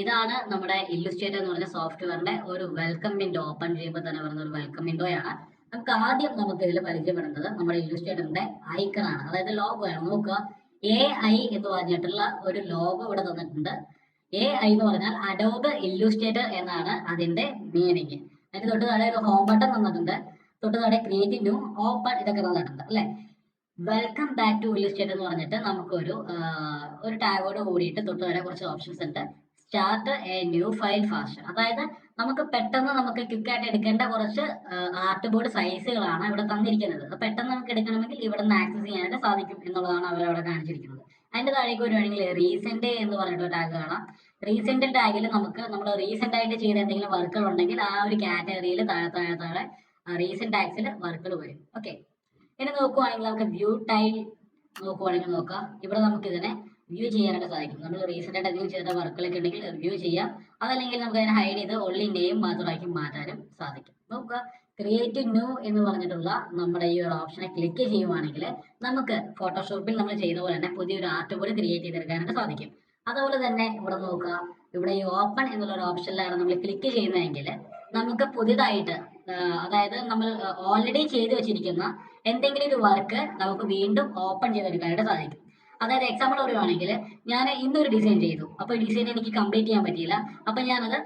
ഇതാണ് നമ്മുടെ ഇല്ലുസ്ട്രേറ്റർ എന്ന് പറഞ്ഞ സോഫ്റ്റ്വെയറിന്റെ ഒരു വെൽക്കം വിൻഡോ. ഓപ്പൺ ചെയ്യുമ്പോൾ തന്നെ വരുന്ന ഒരു വെൽക്കം വിൻഡോയാണ്. നമുക്ക് ഇതിൽ പരിചയപ്പെടുന്നത് നമ്മുടെ ഇല്ലുസ്ട്രേറ്ററിന്റെ ഐക്കൺ ആണ്, അതായത് ലോഗോ ആണ്. നോക്കുക, AI എന്ന് പറഞ്ഞിട്ടുള്ള ഒരു ലോഗോ ഇവിടെ തന്നിട്ടുണ്ട്. AI എന്ന് പറഞ്ഞാൽ അഡോബ് ഇല്ലുസ്ട്രേറ്റർ എന്നാണ് അതിന്റെ മീനിങ്. അതിന് തൊട്ട് താഴെ ഒരു ഹോം ബട്ടൺ തന്നിട്ടുണ്ട്, തൊട്ട് താഴെ ക്രിയേറ്റ് ന്യൂ, ഓപ്പൺ ഇതൊക്കെ തന്നിട്ടുണ്ട് അല്ലെ. വെൽക്കം ബാക്ക് ടു ഇല്ലുസ്ട്രേറ്റർ എന്ന് പറഞ്ഞിട്ട് നമുക്കൊരു ഒരു ടാഗോട് കൂടിയിട്ട് തൊട്ട് താഴെ കുറച്ച് ഓപ്ഷൻസ് ഉണ്ട്. Start A new file fast, അതായത് നമുക്ക് പെട്ടെന്ന് നമുക്ക് ക്വിക്കായിട്ട് എടുക്കേണ്ട കുറച്ച് ആർട്ട് ബോർഡ് സൈസുകളാണ് ഇവിടെ തന്നിരിക്കുന്നത്. അത് പെട്ടെന്ന് നമുക്ക് എടുക്കണമെങ്കിൽ ഇവിടെ നിന്ന് ആക്സസ് ചെയ്യാനായിട്ട് സാധിക്കും എന്നുള്ളതാണ് അവരവിടെ കാണിച്ചിരിക്കുന്നത്. അതിന്റെ താഴേക്ക് വരുവാണെങ്കിൽ റീസെന്റ് എന്ന് പറഞ്ഞിട്ട് ടാഗ് കാണാം. റീസെന്റ് ടാഗിൽ നമ്മൾ റീസെന്റ് ആയിട്ട് ചെയ്ത എന്തെങ്കിലും വർക്കുകൾ ഉണ്ടെങ്കിൽ ആ ഒരു കാറ്റഗറിയിൽ താഴെ റീസെന്റ് ടാഗ്സിൽ വർക്കുകൾ വരും. ഓക്കെ, ഇനി നോക്കുവാണെങ്കിൽ നമുക്ക് വ്യൂ ടൈൽ നോക്കുവാണെങ്കിൽ നോക്കാം. ഇവിടെ നമുക്ക് ഇതിനെ വ്യൂ ചെയ്യാനായിട്ട് സാധിക്കും. നമ്മൾ റീസെന്റ് ആയിട്ട് എന്തെങ്കിലും ചെയ്ത വർക്കുകളൊക്കെ ഉണ്ടെങ്കിൽ വ്യൂ ചെയ്യാം. അതല്ലെങ്കിൽ നമുക്ക് അതിനെ ഹൈഡ് ചെയ്ത് ഓൺലി നെയിം മാത്രമാക്കി മാറ്റാനും സാധിക്കും. നോക്കുക, ക്രിയേറ്റ് ന്യൂ എന്ന് പറഞ്ഞിട്ടുള്ള നമ്മുടെ ഈ ഒരു ഓപ്ഷനെ ക്ലിക്ക് ചെയ്യുവാണെങ്കിൽ നമുക്ക് ഫോട്ടോഷോപ്പിൽ നമ്മൾ ചെയ്ത പോലെ തന്നെ പുതിയൊരു ആർട്ട് ബോർഡ് ക്രിയേറ്റ് ചെയ്തെടുക്കാനായിട്ട് സാധിക്കും. അതുപോലെ തന്നെ ഇവിടെ നോക്കുക, ഇവിടെ ഈ ഓപ്പൺ എന്നുള്ള ഒരു ഓപ്ഷനിലാണ് നമ്മൾ ക്ലിക്ക് ചെയ്യുന്നതെങ്കിൽ നമുക്ക് പുതിയതായിട്ട് അതായത് നമ്മൾ ഓൾറെഡി ചെയ്തു വെച്ചിരിക്കുന്ന എന്തെങ്കിലും ഒരു വർക്ക് നമുക്ക് വീണ്ടും ഓപ്പൺ ചെയ്തെടുക്കാനായിട്ട് സാധിക്കും. അതായത് എക്സാമ്പിൾ പറയുവാണെങ്കിൽ ഞാൻ ഇന്നൊരു ഡിസൈൻ ചെയ്തു, അപ്പോൾ ഡിസൈൻ എനിക്ക് കംപ്ലീറ്റ് ചെയ്യാൻ പറ്റിയില്ല. അപ്പം ഞാനത്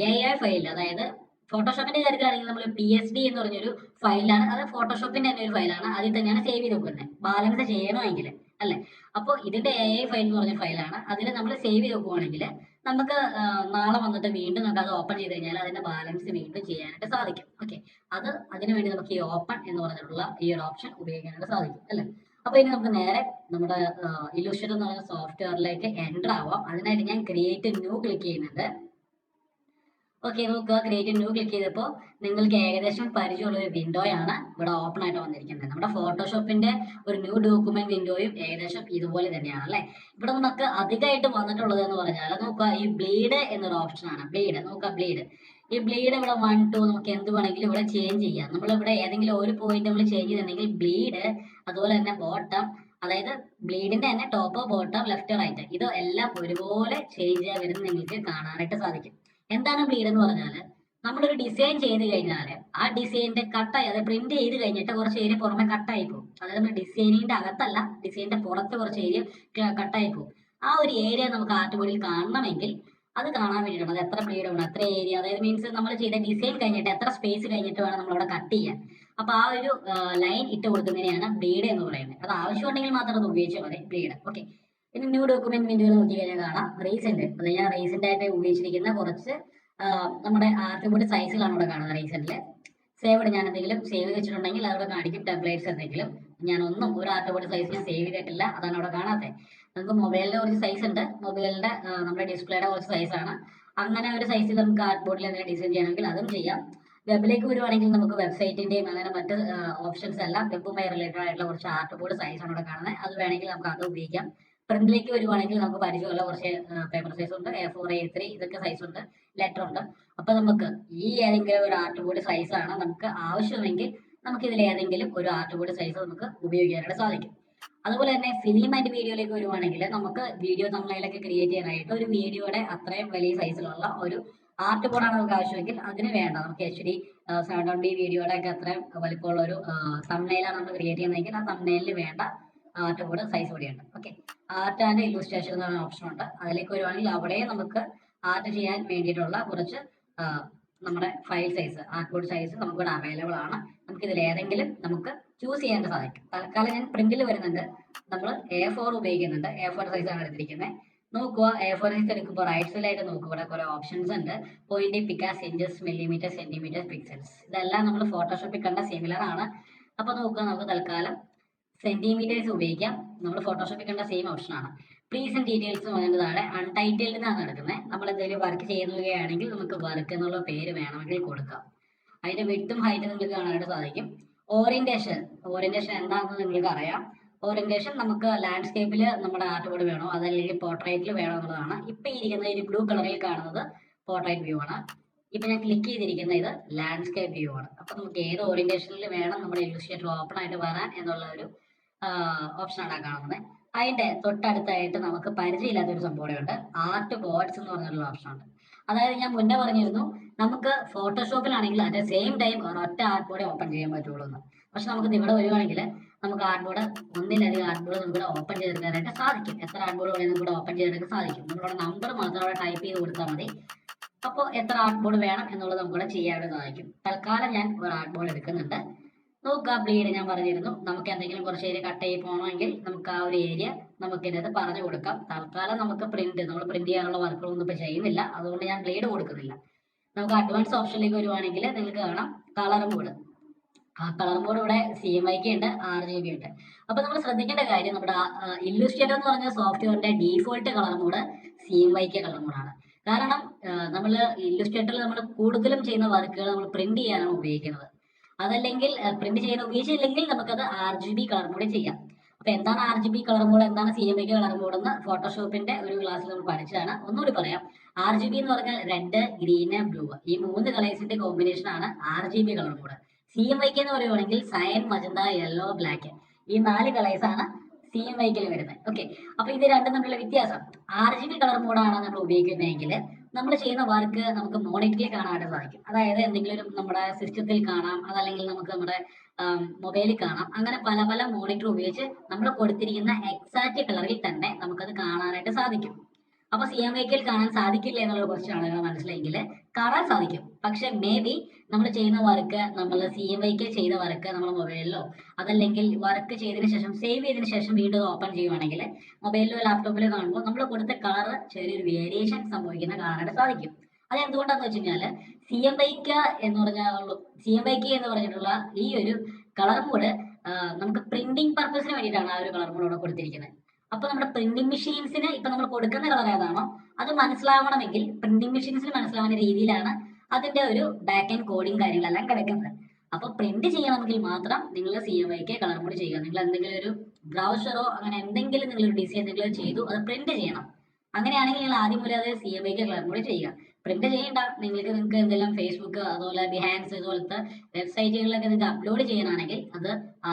AI ഫയലിൽ, അതായത് ഫോട്ടോഷോപ്പിന്റെ കാര്യത്തിലാണെങ്കിൽ നമ്മൾ PSD എന്ന് പറഞ്ഞൊരു ഫയലാണ്, അത് ഫോട്ടോഷോപ്പിന്റെ തന്നെ ഒരു ഫയലാണ്, അതിൽ തന്നെയാണ് സേവ് ചെയ്ത് വെക്കുന്നത് ബാലൻസ് ചെയ്യണമെങ്കിൽ അല്ലേ. അപ്പോൾ ഇതിന്റെ AI ഫയൽ എന്ന് പറഞ്ഞ ഫയലാണ്, അതിൽ നമ്മൾ സേവ് ചെയ്ത് വെക്കുവാണെങ്കിൽ നമുക്ക് നാളെ വന്നിട്ട് വീണ്ടും നമുക്ക് അത് ഓപ്പൺ ചെയ്ത് കഴിഞ്ഞാൽ അതിന്റെ ബാലൻസ് വീണ്ടും ചെയ്യാനായിട്ട് സാധിക്കും. ഓക്കെ, അതിനുവേണ്ടി നമുക്ക് ഈ ഓപ്പൺ എന്ന് പറഞ്ഞിട്ടുള്ള ഈ ഒരു ഓപ്ഷൻ ഉപയോഗിക്കാനായിട്ട് സാധിക്കും അല്ലേ. അപ്പൊ ഇനി നമുക്ക് നേരെ നമ്മുടെ ഇല്ലുസ്ട്രേറ്റർ എന്ന് പറയുന്ന സോഫ്റ്റ്വെയറിലേക്ക് എൻ്റർ ആവാം. അതിനായിട്ട് ഞാൻ ക്രിയേറ്റ് ന്യൂ ക്ലിക്ക് ചെയ്യുന്നുണ്ട്. ഓക്കെ, നോക്കുക, ക്രിയേറ്റ് ന്യൂ ക്ലിക്ക് ചെയ്തപ്പോൾ നിങ്ങൾക്ക് ഏകദേശം പരിചയമുള്ള ഒരു വിൻഡോയാണ് ഇവിടെ ഓപ്പൺ ആയിട്ട് വന്നിരിക്കുന്നത്. നമ്മുടെ ഫോട്ടോഷോപ്പിന്റെ ഒരു ന്യൂ ഡോക്യുമെന്റ് വിൻഡോയും ഏകദേശം ഇതുപോലെ തന്നെയാണ് അല്ലേ. ഇവിടെ നമുക്ക് അധികമായിട്ട് വന്നിട്ടുള്ളത് എന്ന് പറഞ്ഞാൽ നോക്കുക, ഈ ബ്ലീഡ് എന്നൊരു ഓപ്ഷനാണ്. ബ്ലീഡ് നോക്കുക, ബ്ലീഡ് ഈ ബ്ലീഡ് ഇവിടെ 1, 2 നമുക്ക് എന്ത് വേണമെങ്കിലും ഇവിടെ ചേഞ്ച് ചെയ്യാം. നമ്മളിവിടെ ഏതെങ്കിലും ഒരു പോയിന്റ് നമ്മൾ ചേഞ്ച് ചെയ്തിട്ടുണ്ടെങ്കിൽ ബ്ലീഡ്, അതുപോലെ തന്നെ ബോട്ടം, അതായത് ബ്ലീഡിന്റെ തന്നെ ടോപ്പ്, ബോട്ടം, ലെഫ്റ്റ്, റൈറ്റ്, ഇത് എല്ലാം ഒരുപോലെ ചേഞ്ച് ചെയ്യാൻ വരുന്നത് നിങ്ങൾക്ക് കാണാനായിട്ട് സാധിക്കും. എന്താണ് ബ്ലീഡ് എന്ന് പറഞ്ഞാൽ നമ്മളൊരു ഡിസൈൻ ചെയ്ത് കഴിഞ്ഞാൽ ആ ഡിസൈനിന്റെ കട്ടായി, അത് പ്രിന്റ് ചെയ്ത് കഴിഞ്ഞിട്ട് കുറച്ച് ഏരിയ പുറമെ കട്ടായി പോകും. അതായത് നമ്മൾ ഡിസൈനിന്റെ അകത്തല്ല, ഡിസൈനിന്റെ പുറത്ത് കുറച്ച് ഏരിയ കട്ടായി പോകും. ആ ഒരു ഏരിയ നമുക്ക് ആർട്ട് ബോർഡിൽ കാണണമെങ്കിൽ അത് കാണാൻ വേണ്ടിയിട്ടാണ്. അത് എത്ര ബ്ലീഡ് വേണം, എത്ര ഏരിയ, അതായത് മീൻസ് നമ്മൾ ചെയ്ത ഡിസൈൻ കഴിഞ്ഞിട്ട് എത്ര സ്പേസ് കഴിഞ്ഞിട്ട് വേണം നമ്മളവിടെ കട്ട് ചെയ്യാൻ. അപ്പൊ ആ ഒരു ലൈൻ ഇട്ട് കൊടുക്കുന്നതിനെയാണ് ബ്ലീഡ് എന്ന് പറയുന്നത്. അത് ആവശ്യമുണ്ടെങ്കിൽ മാത്രം അത് ഉപയോഗിച്ചാൽ മതി ബ്ലീഡ്. ഓക്കെ, പിന്നെ ന്യൂ ഡോക്യുമെന്റ് വിൻഡോയിൽ നോക്കി കഴിഞ്ഞാൽ കാണാം റീസെന്റ്. അത് ഞാൻ റീസെന്റ് ആയിട്ട് ഉപയോഗിച്ചിരിക്കുന്ന കുറച്ച് നമ്മുടെ ആർട്ട് ബോർഡ് സൈസുകളാണ് ഇവിടെ കാണുന്നത്. റീസെന്റില് സേവ്ഡ്, ഞാൻ എന്തെങ്കിലും സേവ് വെച്ചിട്ടുണ്ടെങ്കിൽ അവിടെ കാണിക്കും ടെംപ്ലേറ്റ്സ് എന്തെങ്കിലും. ഞാനൊന്നും ഒരു ആർട്ട് ബോർഡ് സൈസ് ഞാൻ സേവ് ചെയ്തിട്ടില്ല, അതാണ് അവിടെ കാണാത്തത്. നമുക്ക് മൊബൈലിന്റെ കുറച്ച് സൈസ് ഉണ്ട്, മൊബൈലിന്റെ നമ്മുടെ ഡിസ്പ്ലേയുടെ കുറച്ച് സൈസാണ്. അങ്ങനെ ഒരു സൈസിൽ നമുക്ക് ആർട്ട് ബോർഡിൽ എന്തെങ്കിലും ഡിസൈൻ ചെയ്യണമെങ്കിൽ അതും ചെയ്യാം. വെബിലേക്ക് വരുവാണെങ്കിൽ നമുക്ക് വെബ്സൈറ്റിന്റെയും അങ്ങനെ മറ്റ് ഓപ്ഷൻസ് എല്ലാം വെബുമായി റിലേറ്റഡ് ആയിട്ടുള്ള കുറച്ച് ആർട്ട് ബോർഡ് സൈസാണ് ഇവിടെ കാണുന്നത്. അത് വേണമെങ്കിൽ നമുക്ക് അത് ഉപയോഗിക്കാം. പ്രിന്റിലേക്ക് വരുവാണെങ്കിൽ നമുക്ക് പരിചയമുള്ള കുറച്ച് പേപ്പർ സൈസ് ഉണ്ട്, A4, A3 ഇതൊക്കെ സൈസ് ഉണ്ട്, ലെറ്റർ ഉണ്ട്. അപ്പൊ നമുക്ക് ഈ ഏതെങ്കിലും ഒരു ആർട്ട് ബോർഡ് സൈസാണ് നമുക്ക് ആവശ്യമെങ്കിൽ നമുക്ക് ഇതിൽ ഏതെങ്കിലും ഒരു ആർട്ട് ബോർഡ് സൈസ് നമുക്ക് ഉപയോഗിക്കാനായിട്ട് സാധിക്കും. അതുപോലെ തന്നെ ഫിലിം ആൻഡ് വീഡിയോയിലേക്ക് വരുവാണെങ്കിൽ നമുക്ക് വീഡിയോ തമ്മിലൊക്കെ ക്രിയേറ്റ് ചെയ്യാനായിട്ട് ഒരു വീഡിയോയുടെ അത്രയും വലിയ സൈസിലുള്ള ഒരു ആർട്ട് ബോർഡാണ് നമുക്ക് ആവശ്യമെങ്കിൽ അതിന് വേണ്ട നമുക്ക് HD 720 വീഡിയോയുടെ ഒക്കെ അത്രയും വലിപ്പമുള്ള ഒരു തമ്മിലാണ് നമ്മൾ ക്രിയേറ്റ് ചെയ്യുന്നതെങ്കിൽ ആ തമ്മിലിന് വേണ്ട ആർട്ട് ബോർഡ് സൈസ് കൂടിയുണ്ട്. ഓക്കെ, ആർട്ട് ആൻഡ് ഇല്ലുസ്ട്രേഷൻ എന്ന് പറയുന്ന ഓപ്ഷൻ ഉണ്ട്. അതിലേക്ക് വരുവാണെങ്കിൽ അവിടെ നമുക്ക് ആർട്ട് ചെയ്യാൻ വേണ്ടിയിട്ടുള്ള കുറച്ച് നമ്മുടെ file size, art board size നമുക്കിവിടെ അവൈലബിൾ ആണ്. നമുക്ക് ഇതിൽ ഏതെങ്കിലും നമുക്ക് ചൂസ് ചെയ്യാനായിട്ട് സാധിക്കും. തൽക്കാലം ഞാൻ പ്രിന്റിൽ വരുന്നുണ്ട്, നമ്മൾ A4 ഉപയോഗിക്കുന്നുണ്ട്. A4 സൈസാണ് എടുത്തിരിക്കുന്നത്. നോക്കുക, A4 സൈസ് എടുക്കുമ്പോൾ റൈറ്റ് സൈഡിലായിട്ട് നോക്കുക, ഇവിടെ കുറെ ഓപ്ഷൻസ് ഉണ്ട്. പോയിന്റ്, പിക്കാസ്, ഇഞ്ചസ്, മില്ലിമീറ്റർ, സെന്റിമീറ്റർ, പിക്സൽസ്, ഇതെല്ലാം നമ്മൾ ഫോട്ടോഷോപ്പിൽ കണ്ട സിമിലർ ആണ്. അപ്പൊ നോക്കുക, നമുക്ക് തൽക്കാലം സെന്റിമീറ്റേഴ്സ് ഉപയോഗിക്കാം. നമ്മൾ ഫോട്ടോഷോപ്പിൽ കണ്ട സെയിം ഓപ്ഷനാണ്. പ്ലീസ് ഡീറ്റെയിൽസ് പറയുന്നത് താഴെ അൺടൈറ്റിൽഡ് എന്നാണ് നടക്കുന്നത്. നമ്മൾ എന്തെങ്കിലും വർക്ക് ചെയ്യുകയാണെങ്കിൽ നമുക്ക് വർക്ക് എന്നുള്ള പേര് വേണമെങ്കിൽ കൊടുക്കാം. അതിന്റെ വിഡ്ത്തും ഹൈറ്റും നിങ്ങൾക്ക് കാണാനായിട്ട് സാധിക്കും. ഓറിയന്റേഷൻ എന്താണെന്ന് നിങ്ങൾക്ക് അറിയാം. ഓറിയന്റേഷൻ നമുക്ക് ലാൻഡ്സ്കേപ്പിൽ നമ്മുടെ ആർട്ട് ബോർഡ് വേണോ അതല്ലെങ്കിൽ പോർട്രേറ്റിൽ വേണോ എന്നുള്ളതാണ്. ഇപ്പൊ ഇരിക്കുന്ന ഈ ബ്ലൂ കളറിൽ കാണുന്നത് പോർട്രേറ്റ് വ്യൂ ആണ്. ഇപ്പൊ ഞാൻ ക്ലിക്ക് ചെയ്തിരിക്കുന്ന ഇത് ലാൻഡ്സ്കേപ്പ് വ്യൂ ആണ്. അപ്പൊ നമുക്ക് ഏത് ഓറിയന്റേഷനിൽ വേണം നമ്മുടെ ഇല്ലുസ്ട്രേറ്റർ ഓപ്പൺ ആയിട്ട് വരാൻ എന്നുള്ള ഒരു ഓപ്ഷനാണ് കാണുന്നത്. അതിന്റെ തൊട്ടടുത്തായിട്ട് നമുക്ക് പരിചയമില്ലാത്തൊരു സംഭവം കൂടെയുണ്ട്. ആർട്ട് ബോർഡ്സ് എന്ന് പറഞ്ഞൊരു ഓപ്ഷൻ ഉണ്ട്. അതായത് ഞാൻ മുന്നേ പറഞ്ഞിരുന്നു നമുക്ക് ഫോട്ടോഷോപ്പിലാണെങ്കിൽ അറ്റ് സെയിം ടൈം ഒരൊറ്റ ആർട്ട് ബോർഡ് ഓപ്പൺ ചെയ്യാൻ പറ്റുള്ളൂ എന്ന്. പക്ഷെ നമുക്ക് ഇവിടെ വരുവാണെങ്കിൽ നമുക്ക് ആർട്ട് ബോർഡ് ഒന്നിലധികം ആർട്ട് ബോർഡ് നമുക്ക് ഇവിടെ ഓപ്പൺ ചെയ്തെടുക്കാനായിട്ട് സാധിക്കും. എത്ര ആർട്ട് ബോർഡ് വേണമെങ്കിൽ ഇവിടെ ഓപ്പൺ ചെയ്തെടുക്കാൻ സാധിക്കും. നമ്മളുടെ നമ്പർ മാത്രം അവിടെ ടൈപ്പ് ചെയ്ത് കൊടുത്താൽ മതി. അപ്പോൾ എത്ര ആർട്ട് ബോർഡ് വേണം എന്നുള്ളത് നമുക്കിവിടെ ചെയ്യാനായിട്ട് സാധിക്കും. തൽക്കാലം ഞാൻ ഒരു ആർട്ട് ബോർഡ് എടുക്കുന്നുണ്ട്. നോക്കുക, ബ്ലേഡ് ഞാൻ പറഞ്ഞിരുന്നു നമുക്ക് എന്തെങ്കിലും കുറച്ച് ഏരിയ കട്ട് ചെയ്ത് പോകണമെങ്കിൽ നമുക്ക് ആ ഒരു ഏരിയ നമുക്ക് ഇതിനകത്ത് പറഞ്ഞു കൊടുക്കാം. തൽക്കാലം നമുക്ക് നമ്മൾ പ്രിന്റ് ചെയ്യാനുള്ള വർക്കുകളൊന്നും ഇപ്പോൾ ചെയ്യുന്നില്ല, അതുകൊണ്ട് ഞാൻ ബ്ലേഡ് കൊടുക്കുന്നില്ല. നമുക്ക് അഡ്വാൻസ് ഓപ്ഷനിലേക്ക് വരുവാണെങ്കിൽ നിങ്ങൾക്ക് കാണാം കളർ മോഡ്. ആ കളർ മോഡ് ഇവിടെ CMYK ഉണ്ട്, RGB ഉണ്ട്. അപ്പൊ നമ്മൾ ശ്രദ്ധിക്കേണ്ട കാര്യം നമ്മുടെ ഇല്ലുസ്ട്രേറ്റർ എന്ന് പറഞ്ഞ സോഫ്റ്റ്വെയറിന്റെ default colour mode CMYK colour മോഡാണ്. കാരണം നമ്മൾ ഇല്ലുസ്ട്രേറ്ററിൽ നമ്മൾ കൂടുതലും ചെയ്യുന്ന വർക്കുകൾ നമ്മൾ പ്രിന്റ് ചെയ്യാനാണ് ഉപയോഗിക്കുന്നത്. അതല്ലെങ്കിൽ പ്രിന്റ് ചെയ്യാൻ ഉപയോഗിച്ചില്ലെങ്കിൽ നമുക്കത് RGB കളർ മോഡ് ചെയ്യാം. അപ്പൊ എന്താണ് RGB കളർ മോഡ്, എന്താണ് CMYK കളർ മോഡ് എന്ന് ഫോട്ടോഷോപ്പിന്റെ ഒരു ക്ലാസ്സിൽ നമ്മൾ പഠിച്ചതാണ്. ഒന്നുകൂടി പറയാം. RGB എന്ന് പറഞ്ഞാൽ റെഡ്, ഗ്രീന്, ബ്ലൂ, ഈ 3 കളേഴ്സിന്റെ കോമ്പിനേഷൻ ആണ് RGB കളർ മോഡ്. CMYK എന്ന് പറയുവാണെങ്കിൽ സയൻ, മജന്ത, യെല്ലോ, ബ്ലാക്ക്, ഈ 4 കളേഴ്സ് ആണ് CMYK വരുന്നത്. ഓക്കെ, അപ്പൊ ഇത് രണ്ടും തമ്മിലുള്ള വ്യത്യാസം. RGB കളർ മോഡാണ് നമ്മൾ ഉപയോഗിക്കുന്നതെങ്കിൽ നമ്മൾ ചെയ്യുന്ന വർക്ക് നമുക്ക് മോണിറ്ററിൽ കാണാനായിട്ട് സാധിക്കും. അതായത് എന്തെങ്കിലും നമ്മുടെ സിസ്റ്റത്തിൽ കാണാം, അതല്ലെങ്കിൽ നമുക്ക് നമ്മുടെ മൊബൈലിൽ കാണാം. അങ്ങനെ പല പല മോണിറ്റർ ഉപയോഗിച്ച് നമ്മൾ കൊടുത്തിരിക്കുന്ന എക്സാക്ട് കളറിൽ തന്നെ നമുക്കത് കാണാനായിട്ട് സാധിക്കും. അപ്പൊ CMYK കാണാൻ സാധിക്കില്ല എന്നുള്ള ക്വസ്റ്റ്യൻ ആണ് നിങ്ങൾ മനസ്സിലായെങ്കിൽ കാണാൻ സാധിക്കും. പക്ഷെ മേ ബി നമ്മൾ ചെയ്യുന്ന വർക്ക്, നമ്മൾ CMYK ചെയ്ത വർക്ക് നമ്മൾ മൊബൈലിലോ അതല്ലെങ്കിൽ വർക്ക് ചെയ്തതിന് ശേഷം സേവ് ചെയ്തതിന് ശേഷം വീണ്ടും ഓപ്പൺ ചെയ്യുവാണെങ്കിൽ മൊബൈലിലോ ലാപ്ടോപ്പിലോ കാണുമ്പോൾ നമ്മൾ കൊടുത്ത കളർ ചെറിയൊരു വേരിയേഷൻ സംഭവിക്കുന്ന കാണാനായിട്ട് സാധിക്കും. അത് എന്തുകൊണ്ടാന്ന് വെച്ച് കഴിഞ്ഞാൽ CMYK എന്ന് പറഞ്ഞിട്ടുള്ള ഈ ഒരു കളർ മോഡ് നമുക്ക് പ്രിന്റിംഗ് പർപ്പസിന് വേണ്ടിയിട്ടാണ് ആ ഒരു കളർ മോഡ് ഇവിടെ കൊടുത്തിരിക്കുന്നത്. അപ്പൊ നമ്മുടെ പ്രിന്റിംഗ് മെഷീൻസിന് ഇപ്പൊ നമ്മൾ കൊടുക്കുന്ന കളർ ഏതാണോ അത് മനസ്സിലാവണമെങ്കിൽ പ്രിന്റിംഗ് മെഷീൻസിന് മനസ്സിലാവുന്ന രീതിയിലാണ് അതിന്റെ ഒരു ബാക്ക് ആൻഡ് കോഡിങ് കാര്യങ്ങളെല്ലാം കിടക്കുന്നത്. അപ്പൊ പ്രിന്റ് ചെയ്യണമെങ്കിൽ മാത്രം നിങ്ങൾ CMYK കളർ മോഡ് ചെയ്യുക. നിങ്ങൾ എന്തെങ്കിലും ഒരു ബ്രൗസറോ അങ്ങനെ എന്തെങ്കിലും നിങ്ങൾ ഒരു ഡിസൈൻ നിങ്ങൾ ചെയ്തു അത് പ്രിന്റ് ചെയ്യണം. അങ്ങനെയാണെങ്കിൽ നിങ്ങൾ ആദ്യം മുതൽ അത് CMYK കളർ മോഡ് ചെയ്യുക. പ്രിന്റ് ചെയ്യേണ്ട, നിങ്ങൾക്ക് എന്തെങ്കിലും ഫേസ്ബുക്ക് അതുപോലെ ബിഹാൻസ് ഇതുപോലത്തെ വെബ്സൈറ്റുകളിലൊക്കെ നിങ്ങൾക്ക് അപ്ലോഡ് ചെയ്യാനാണെങ്കിൽ അത്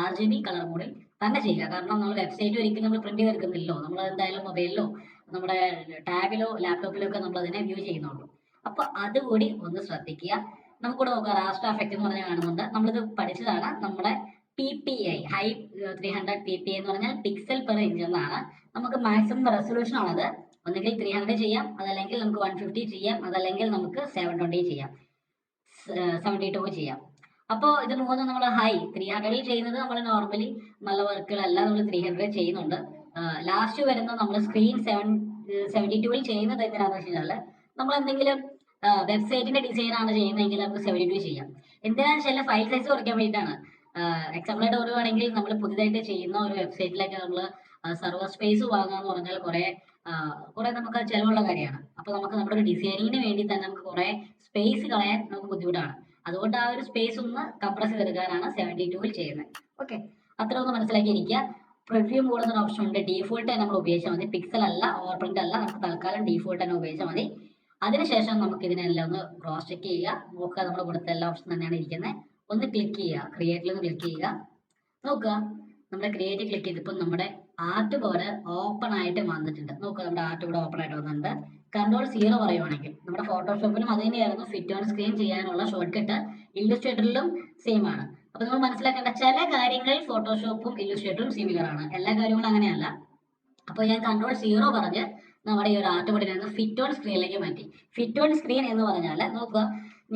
RGB കളർ മോഡിൽ തന്നെ ചെയ്യുക. കാരണം നമ്മൾ വെബ്സൈറ്റ് ഒരിക്കലും നമ്മൾ പ്രിന്റ് ചെയ്തെടുക്കുന്നില്ലല്ലോ, നമ്മൾ എന്തായാലും മൊബൈലിലോ നമ്മുടെ ടാബിലോ ലാപ്ടോപ്പിലോ ഒക്കെ നമ്മൾ അതിനെ വ്യൂ ചെയ്യുന്നുള്ളൂ. അപ്പൊ അതുകൂടി ഒന്ന് ശ്രദ്ധിക്കുക. നമുക്കിവിടെ നോക്കാം റാസ്റ്റർ എഫക്റ്റ് എന്ന് പറഞ്ഞാൽ കാണുന്നുണ്ട്. നമ്മളിത് പഠിച്ചതാണ്. നമ്മുടെ PPI ഹൈ 300 PPI എന്ന് പറഞ്ഞാൽ പിക്സൽ പെർ ഇഞ്ച് എന്നാണ്. നമുക്ക് മാക്സിമം റെസൊല്യൂഷൻ ആണത്. ഒന്നുകിൽ 300 ചെയ്യാം, അതല്ലെങ്കിൽ നമുക്ക് 150 ചെയ്യാം, അതല്ലെങ്കിൽ നമുക്ക് 720 ചെയ്യാം, 72 ചെയ്യാം. അപ്പോൾ ഇത് മൂന്നും നമ്മൾ ഹൈ 300 ചെയ്യുന്നത് നമ്മൾ നോർമലി നല്ല വർക്കുകളെല്ലാം നമ്മൾ 300 ചെയ്യുന്നുണ്ട്. ലാസ്റ്റ് വരുന്ന നമ്മൾ സ്ക്രീൻ 72 ചെയ്യുന്നത് എന്തിനാണെന്ന് വെച്ച് കഴിഞ്ഞാൽ നമ്മൾ എന്തെങ്കിലും വെബ്സൈറ്റിന്റെ ഡിസൈൻ ആണ് ചെയ്യുന്നതെങ്കിൽ നമുക്ക് 72 ചെയ്യാം. എന്തിനാണെന്ന് വെച്ചാൽ ഫയൽ സൈസ് കുറയ്ക്കാൻ വേണ്ടിയിട്ടാണ്. എക്സാമ്പിളായിട്ട് പറയുവാണെങ്കിൽ നമ്മൾ പുതിയതായിട്ട് ചെയ്യുന്ന ഒരു വെബ്സൈറ്റിലേക്ക് നമ്മൾ സർവർ സ്പേസ് വാങ്ങുക എന്ന് പറഞ്ഞാൽ കുറെ നമുക്ക് ചിലവുള്ള കാര്യമാണ്. അപ്പൊ നമുക്ക് നമ്മുടെ ഒരു ഡിസൈനിങ്ങിന് വേണ്ടി തന്നെ നമുക്ക് കുറെ സ്പേസ് കളയാൻ നമുക്ക് ബുദ്ധിമുട്ടാണ്. അതുകൊണ്ട് ആ ഒരു സ്പേസ് ഒന്ന് കംപ്രസ് ചെയ്തെടുക്കാനാണ് 72 ചെയ്യുന്നത്. ഓക്കെ, അത്ര ഒന്ന് മനസ്സിലാക്കിയിരിക്കുക. പ്രിവ്യൂ മോഡ് എന്നൊരു ഓപ്ഷൻ ഉണ്ട്. ഡീഫോൾട്ട് തന്നെ നമ്മൾ ഉപയോഗിച്ചാൽ മതി. പിക്സൽ അല്ല, ഓവർ പ്രിന്റ് അല്ല, നമുക്ക് തൽക്കാലം ഡീഫോൾട്ട് തന്നെ ഉപയോഗിച്ചാൽ മതി. അതിനുശേഷം നമുക്ക് ഇതിനെല്ലാം ഒന്ന് ക്രോസ് ചെക്ക് ചെയ്യുക. നോക്കുക നമ്മൾ കൊടുത്ത എല്ലാ ഓപ്ഷൻ തന്നെയാണ് ഇരിക്കുന്നത്. ഒന്ന് ക്ലിക്ക് ചെയ്യുക, ക്രിയേറ്റിൽ ഒന്ന് ക്ലിക്ക് ചെയ്യുക. നോക്കുക നമ്മുടെ ക്രിയേറ്റ് ക്ലിക്ക് ചെയ്തപ്പോൾ നമ്മുടെ ആർട്ട് ബോർഡ് ഓപ്പൺ ആയിട്ട് വന്നിട്ടുണ്ട്. നോക്കുക നമ്മുടെ ആർട്ട് ബോർഡ് ഓപ്പൺ ആയിട്ട് വന്നിട്ടുണ്ട്. Ctrl 0 പറയുവാണെങ്കിൽ നമ്മുടെ ഫോട്ടോഷോപ്പിലും അത് തന്നെയായിരുന്നു ഫിറ്റ് ഓൺ സ്ക്രീൻ ചെയ്യാനുള്ള ഷോർട്ട് കട്ട്. ഇല്ലുസ്ട്രേറ്ററിലും സെയിം ആണ്. അപ്പൊ നമ്മൾ മനസ്സിലാക്കേണ്ട ചില കാര്യങ്ങൾ ഫോട്ടോഷോപ്പും ഇല്ലുസ്ട്രേറ്ററും സിമിലർ ആണ്, എല്ലാ കാര്യങ്ങളും അങ്ങനെയല്ല. അപ്പോൾ ഞാൻ Ctrl 0 പറഞ്ഞ് നമ്മുടെ ഈ ഒരു ആർട്ട് ബോർഡിനെ ഒന്ന് ഫിറ്റ് ഓൺ സ്ക്രീനിലേക്ക് മാറ്റി. ഫിറ്റ് ഓൺ സ്ക്രീൻ എന്ന് പറഞ്ഞാൽ നോക്കുക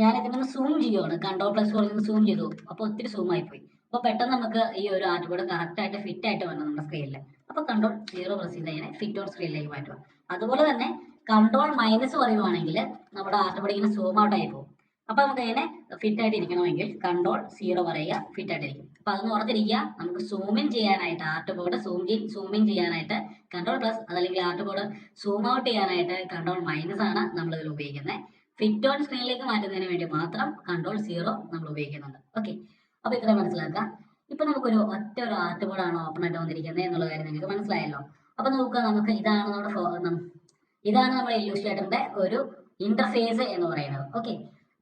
ഞാൻ ഇതിനൊന്ന് സൂം ചെയ്യുവാണ്. Ctrl+4 സൂം ചെയ്തു. അപ്പോൾ ഒത്തിരി സൂം ആയിപ്പോയി. അപ്പോൾ പെട്ടെന്ന് നമുക്ക് ഈ ഒരു ആർട്ട് ബോർഡ് കറക്റ്റ് ആയിട്ട് ഫിറ്റ് ആയിട്ട് വരണം നമ്മുടെ സ്ക്രീനിൽ. അപ്പോൾ Ctrl 0 പ്രസ് ചെയ്ത് കഴിഞ്ഞാൽ ഫിറ്റ് ഓൺ സ്ക്രീനിലേക്ക് മാറ്റുക. അതുപോലെ തന്നെ Ctrl- പറയുവാണെങ്കിൽ നമ്മുടെ ആർട്ട് ബോർഡ് ഇങ്ങനെ സൂം ഔട്ട് ആയി പോകും. അപ്പൊ നമുക്ക് അതിനെ ഫിറ്റ് ആയിട്ട് ഇരിക്കണമെങ്കിൽ Ctrl 0 പറയുക, ഫിറ്റ് ആയിട്ടിരിക്കും. അപ്പൊ അതൊന്ന് ഓർത്തിരിക്കുക. നമുക്ക് സൂം ഇൻ ചെയ്യാനായിട്ട് ആർട്ട് ബോർഡ് സൂം ഇൻ ചെയ്യാനായിട്ട് Ctrl+, അതല്ലെങ്കിൽ ആർട്ട് ബോർഡ് സൂം ഔട്ട് ചെയ്യാനായിട്ട് Ctrl- ആണ് നമ്മൾ ഇതിൽ ഉപയോഗിക്കുന്നത്. ഫിറ്റ് ഓൺ സ്ക്രീനിലേക്ക് മാറ്റുന്നതിന് വേണ്ടി മാത്രം Ctrl 0 നമ്മൾ ഉപയോഗിക്കുന്നുണ്ട്. ഓക്കെ, അപ്പൊ ഇത്ര മനസ്സിലാക്കുക. ഇപ്പൊ നമുക്കൊരു ഒരു ആർട്ട് ബോർഡ് ആണ് ഓപ്പൺ ആയിട്ട് വന്നിരിക്കുന്നത് എന്നുള്ള കാര്യം നിങ്ങൾക്ക് മനസ്സിലായല്ലോ. അപ്പൊ നോക്കുക, നമുക്ക് ഇതാണ് നമ്മുടെ ഇല്ലുസ്ട്രേറ്ററിന്റെ ഒരു ഇന്റർഫേസ് എന്ന് പറയുന്നത്. ഓക്കെ,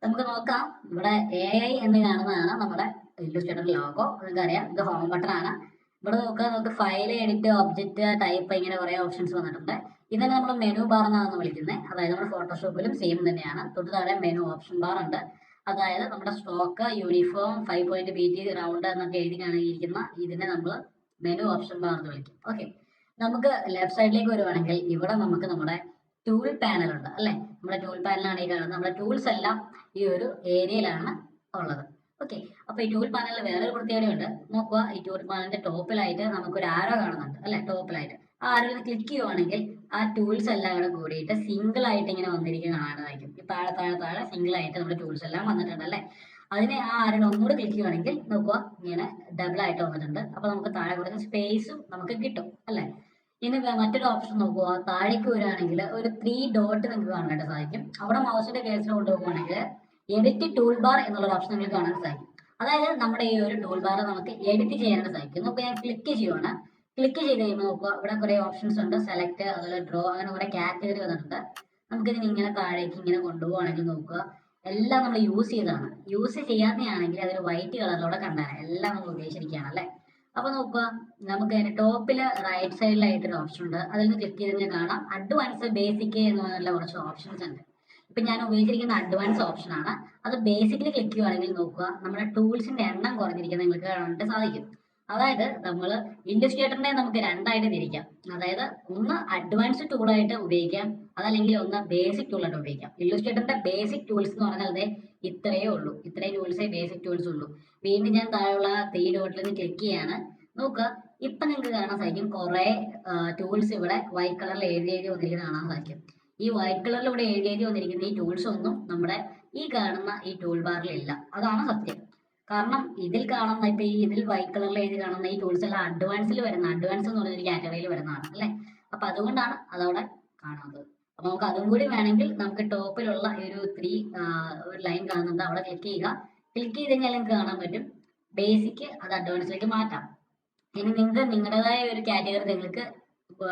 നമുക്ക് നോക്കാം. ഇവിടെ AI എന്ന് കാണുന്നതാണ് നമ്മുടെ ഇല്ലുസ്ട്രേറ്റർ ലോഗോ. നിങ്ങൾക്കറിയാം ഇത് ഹോം ബട്ടൺ ആണ്. ഇവിടെ നോക്കുക, നമുക്ക് ഫയൽ, എഡിറ്റ്, ഒബ്ജക്റ്റ്, ടൈപ്പ്, ഇങ്ങനെ കുറേ ഓപ്ഷൻസ് വന്നിട്ടുണ്ട്. ഇതിനെ നമ്മൾ മെനു ബാർ എന്നാണ് വിളിക്കുന്നത്. അതായത് നമ്മുടെ ഫോട്ടോഷോപ്പിലും സെയിം തന്നെയാണ്. തൊട്ട് താഴെ മെനു ഓപ്ഷൻ ബാർ ഉണ്ട്. അതായത് നമ്മുടെ stroke, uniform, 5 point BT, round എന്നൊക്കെ എഴുതി കാണിയിരിക്കുന്ന ഇതിനെ നമ്മൾ മെനു ഓപ്ഷൻ ബാർ എന്ന് വിളിക്കും. ഓക്കെ, നമുക്ക് ലെഫ്റ്റ് സൈഡിലേക്ക് വരുവാണെങ്കിൽ ഇവിടെ നമുക്ക് നമ്മുടെ ടൂൾ പാനൽ ഉണ്ട് അല്ലേ. നമ്മുടെ ടൂൾ പാനലാണ് ഈ കാണുന്നത്. നമ്മുടെ ടൂൾസ് എല്ലാം ഈ ഒരു ഏരിയയിലാണ് ഉള്ളത്. ഓക്കെ, അപ്പൊ ഈ ടൂൾ പാനലിൽ വേറൊരു പ്രത്യേകതയുണ്ട്. നോക്കുക, ഈ ടൂൾ പാനലിന്റെ ടോപ്പിലായിട്ട് നമുക്കൊരു ആരോ കാണുന്നുണ്ട് അല്ലെ. ടോപ്പിലായിട്ട് ആ ആരോയിൽ ക്ലിക്ക് ചെയ്യുവാണെങ്കിൽ ആ ടൂൾസ് എല്ലാം കൂടെ കൂടിയിട്ട് സിംഗിൾ ആയിട്ട് ഇങ്ങനെ വന്നിരിക്കുന്ന കാണുന്നതായിരിക്കും. ഈ താഴെ താഴെ താഴെ സിംഗിൾ ആയിട്ട് നമ്മുടെ ടൂൾസ് എല്ലാം വന്നിട്ടുണ്ട് അല്ലെ. അതിനെ ആ ആരോയിൽ ഒന്നുകൂടെ ക്ലിക്ക് ചെയ്യുവാണെങ്കിൽ നോക്കുക, ഇങ്ങനെ ഡബിൾ ആയിട്ട് വന്നിട്ടുണ്ട്. അപ്പൊ നമുക്ക് താഴെ കുറച്ച് സ്പേസും നമുക്ക് കിട്ടും അല്ലെ. ഇനി മറ്റൊരു ഓപ്ഷൻ നോക്കുക, താഴേക്ക് വരികയാണെങ്കിൽ ഒരു 3 ഡോട്ട് നിങ്ങൾക്ക് കാണാനായിട്ട് സാധിക്കും. അവിടെ മൗസിന്റെ കേസിൽ കൊണ്ടുപോകുകയാണെങ്കിൽ എഡിറ്റ് ടൂൾ ബാർ എന്നുള്ള ഓപ്ഷൻ നിങ്ങൾക്ക് കാണാൻ സാധിക്കും. അതായത് നമ്മുടെ ഈ ഒരു ടൂൾ ബാർ നമുക്ക് എഡിറ്റ് ചെയ്യാനായിട്ട് സാധിക്കും. നമുക്ക് ഞാൻ ക്ലിക്ക് ചെയ്യുവാണ്. ക്ലിക്ക് ചെയ്ത് കഴിയുമ്പോൾ നോക്കുക, ഇവിടെ കുറെ ഓപ്ഷൻസ് ഉണ്ട്. സെലക്ട്, അതുപോലെ ഡ്രോ, അങ്ങനെ കുറെ കാറ്റഗറി വന്നിട്ടുണ്ട്. നമുക്കിതിന് ഇങ്ങനെ താഴേക്ക് ഇങ്ങനെ കൊണ്ടുപോകുകയാണെങ്കിൽ നോക്കുക, എല്ലാം നമ്മൾ യൂസ് ചെയ്തതാണ്. യൂസ് ചെയ്യാതെയാണെങ്കിൽ അതൊരു വൈറ്റ് കളറിലൂടെ കണ്ടാണ് എല്ലാം നമ്മൾ ഉപയോഗിച്ചിരിക്കുകയാണ് അല്ലേ. അപ്പൊ നോക്കുക, നമുക്ക് അതിന്റെ ടോപ്പിൽ റൈറ്റ് സൈഡിലായിട്ട് ഒരു ഓപ്ഷൻ ഉണ്ട്. അതിൽ നിന്ന് ക്ലിക്ക് ചെയ്ത് കാണാം അഡ്വാൻസ്, ബേസിക് എന്ന് പറഞ്ഞുള്ള കുറച്ച് ഓപ്ഷൻസ് ഉണ്ട്. ഇപ്പൊ ഞാൻ ഉപയോഗിച്ചിരിക്കുന്ന അഡ്വാൻസ് ഓപ്ഷൻ ആണ്. അത് ബേസിക്കലി ക്ലിക്ക് ചെയ്യുവാണെങ്കിൽ നോക്കുക, നമ്മുടെ ടൂൾസിന്റെ എണ്ണം കുറഞ്ഞിരിക്കുന്നത് നിങ്ങൾക്ക് കാണാനായിട്ട് സാധിക്കും. അതായത് നമ്മൾ ഇൻഡസ്ട്രേറ്ററിനെ നമുക്ക് രണ്ടായിട്ട് തിരിക്കാം. അതായത് ഒന്ന് അഡ്വാൻസ് ടൂളായിട്ട് ഉപയോഗിക്കാം, അതല്ലെങ്കിൽ ഒന്ന് ബേസിക് ടൂളായിട്ട് ഉപയോഗിക്കാം. ഇല്ലുസ്ട്രേറ്ററിന്റെ ബേസിക് ടൂൾസ് എന്ന് പറഞ്ഞാൽ അതെ ഇത്രയേ ഉള്ളൂ. ഇത്രയും ടൂൾസേ ബേസിക് ടൂൾസ് ഉള്ളൂ. വീണ്ടും ഞാൻ താഴെയുള്ള 3 ഡോട്ടിൽ നിന്ന് ക്ലിക്ക് ചെയ്യാണ്. നോക്കുക, ഇപ്പൊ നിങ്ങൾക്ക് കാണാൻ സാധിക്കും കുറെ ടൂൾസ് ഇവിടെ വൈറ്റ് കളറിൽ എഴുതി എഴുതി വന്നിരിക്കുന്നത് കാണാൻ സാധിക്കും. ഈ വൈറ്റ് കളറിൽ ഇവിടെ എഴുതി എഴുതി വന്നിരിക്കുന്ന ഈ ടൂൾസ് ഒന്നും നമ്മുടെ ഈ കാണുന്ന ഈ ടൂൾ ബാറിൽ ഇല്ല. അതാണ് സത്യം. കാരണം ഇതിൽ കാണുന്ന ഇപ്പൊ ഈ ഇതിൽ വൈറ്റ് കളറിൽ എഴുതി കാണുന്ന ഈ ടൂൾസ് എല്ലാം അഡ്വാൻസിൽ വരുന്ന, അഡ്വാൻസ് എന്ന് പറഞ്ഞൊരു കാറ്റഗറിയിൽ വരുന്നതാണ് അല്ലെ. അപ്പൊ അതുകൊണ്ടാണ് അതവിടെ കാണാത്തത്. അപ്പൊ നമുക്ക് അതും കൂടി വേണമെങ്കിൽ നമുക്ക് ടോപ്പിലുള്ള ഈ ഒരു 3 ഒരു ലൈൻ കാണുന്നുണ്ട്, അവിടെ ക്ലിക്ക് ചെയ്യുക. ക്ലിക്ക് ചെയ്ത് കഴിഞ്ഞാൽ നിങ്ങൾക്ക് കാണാൻ പറ്റും ബേസിക് അത് അഡ്വാൻസിലേക്ക് മാറ്റാം. ഇനി നിങ്ങൾക്ക് നിങ്ങളുടേതായ ഒരു കാറ്റഗറി നിങ്ങൾക്ക്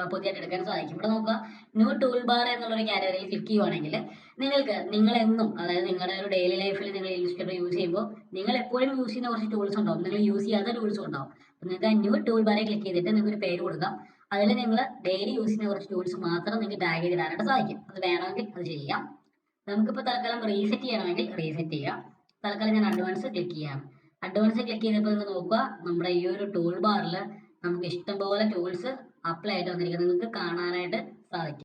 പുതിയതായിട്ട് എടുക്കാൻ സാധിക്കും. ഇവിടെ നോക്കുക, ന്യൂ ടൂൾ ബാർ എന്നുള്ള ഒരു കാറ്റഗറിയിൽ ക്ലിക്ക് ചെയ്യുവാണെങ്കിൽ നിങ്ങൾക്ക് നിങ്ങൾ എന്നും, അതായത് നിങ്ങളുടെ ഒരു ഡെയിലി ലൈഫിൽ നിങ്ങൾ ഇല്ലുസ്ട്രേറ്റർ യൂസ് ചെയ്യുമ്പോൾ നിങ്ങൾ എപ്പോഴും യൂസ് ചെയ്യുന്ന കുറച്ച് ടൂൾസ് ഉണ്ടാവും, നിങ്ങൾ യൂസ് ചെയ്യാത്ത ടൂൾസും ഉണ്ടാവും. അപ്പോൾ നിങ്ങൾക്ക് ആ ന്യൂ ടൂൾ ബാറെ ക്ലിക്ക് ചെയ്തിട്ട് നിങ്ങൾക്ക് ഒരു പേര് കൊടുക്കാം. അതിൽ നിങ്ങൾ ഡെയിലി യൂസ് ചെയ്യുന്ന കുറച്ച് ടൂൾസ് മാത്രം നിങ്ങൾക്ക് ടാഗ് ചെയ്തിടാനായിട്ട് സാധിക്കും. അത് വേണമെങ്കിൽ അത് ചെയ്യാം. നമുക്കിപ്പോൾ തൽക്കാലം റീസെറ്റ് ചെയ്യണമെങ്കിൽ റീസെറ്റ് ചെയ്യാം. തൽക്കാലം ഞാൻ അഡ്വാൻസ് ക്ലിക്ക് ചെയ്യാം. അഡ്വാൻസ് ക്ലിക്ക് ചെയ്തപ്പോൾ നിങ്ങൾ നോക്കുക, നമ്മുടെ ഈ ഒരു ടൂൾ ബാറിൽ നമുക്ക് ഇഷ്ടംപോലെ ടൂൾസ് അപ്ലൈ ആയിട്ട് വന്നിരിക്കുന്നത് നിങ്ങൾക്ക് കാണാനായിട്ട് സാധിക്കും.